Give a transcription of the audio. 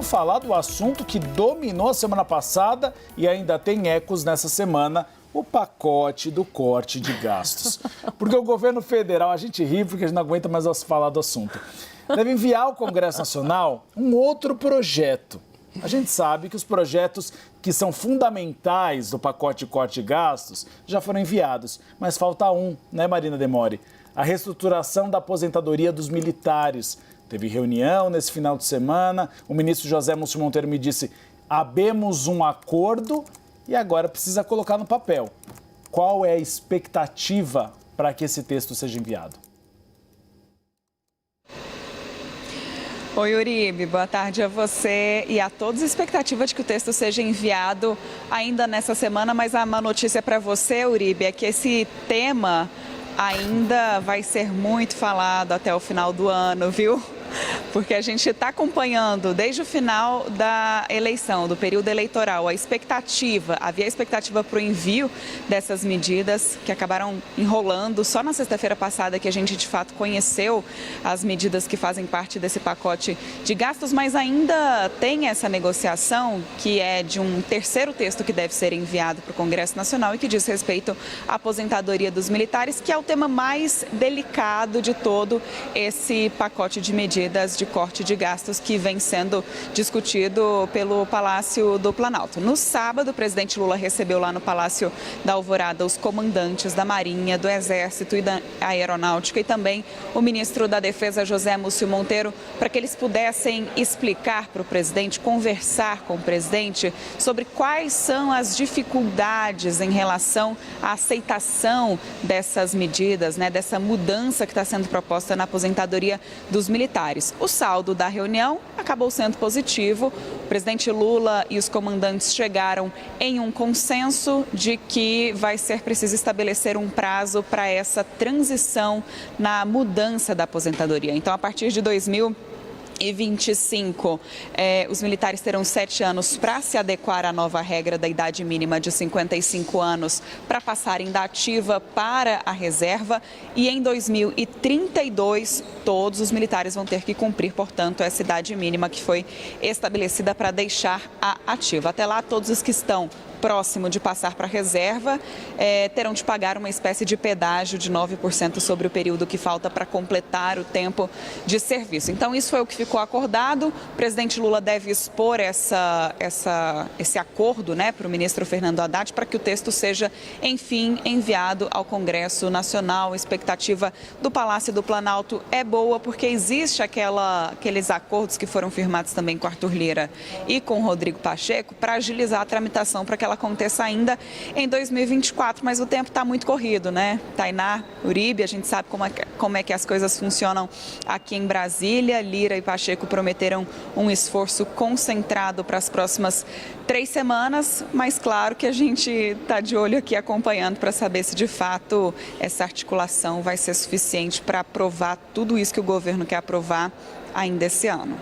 vamos falar do assunto que dominou a semana passada e ainda tem ecos nessa semana, o pacote do corte de gastos. Porque o governo federal, a gente ri porque a gente não aguenta mais falar do assunto, deve enviar ao Congresso Nacional um outro projeto. A gente sabe que os projetos que são fundamentais do pacote de corte de gastos já foram enviados, mas falta um, né, Marina Demore? A reestruturação da aposentadoria dos militares. Teve reunião nesse final de semana, o ministro José Múcio Monteiro me disse, habemos um acordo e agora precisa colocar no papel. Qual é a expectativa para que esse texto seja enviado? Oi, Uribe, boa tarde a você e a todos. A expectativa de que o texto seja enviado ainda nessa semana, mas a má notícia para você, Uribe, é que esse tema ainda vai ser muito falado até o final do ano, viu? Porque a gente está acompanhando desde o final da eleição, do período eleitoral, havia expectativa para o envio dessas medidas que acabaram enrolando. Só na sexta-feira passada que a gente de fato conheceu as medidas que fazem parte desse pacote de gastos, mas ainda tem essa negociação que é de um terceiro texto que deve ser enviado para o Congresso Nacional e que diz respeito à aposentadoria dos militares, que é o tema mais delicado de todo esse pacote de medidas de corte de gastos que vem sendo discutido pelo Palácio do Planalto. No sábado, o presidente Lula recebeu lá no Palácio da Alvorada os comandantes da Marinha, do Exército e da Aeronáutica e também o ministro da Defesa, José Múcio Monteiro, para que eles pudessem explicar para o presidente, conversar com o presidente sobre quais são as dificuldades em relação à aceitação dessas medidas, né, dessa mudança que está sendo proposta na aposentadoria dos militares. O saldo da reunião acabou sendo positivo. O presidente Lula e os comandantes chegaram em um consenso de que vai ser preciso estabelecer um prazo para essa transição na mudança da aposentadoria. Então, a partir de 2025, os militares terão 7 anos para se adequar à nova regra da idade mínima de 55 anos para passarem da ativa para a reserva e em 2032 todos os militares vão ter que cumprir, portanto, essa idade mínima que foi estabelecida para deixar a ativa. Até lá, todos os que estão próximo de passar para a reserva, terão de pagar uma espécie de pedágio de 9% sobre o período que falta para completar o tempo de serviço. Então, isso foi o que ficou acordado. O presidente Lula deve expor esse acordo, né, para o ministro Fernando Haddad, para que o texto seja, enfim, enviado ao Congresso Nacional. A expectativa do Palácio do Planalto é boa, porque existe aqueles acordos que foram firmados também com Arthur Lira e com Rodrigo Pacheco para agilizar a tramitação, para que ela aconteça ainda em 2024, mas o tempo está muito corrido, né? Tainá, Uribe, a gente sabe como é que as coisas funcionam aqui em Brasília. Lira e Pacheco prometeram um esforço concentrado para as próximas 3 semanas, mas claro que a gente está de olho aqui acompanhando para saber se de fato essa articulação vai ser suficiente para aprovar tudo isso que o governo quer aprovar ainda esse ano.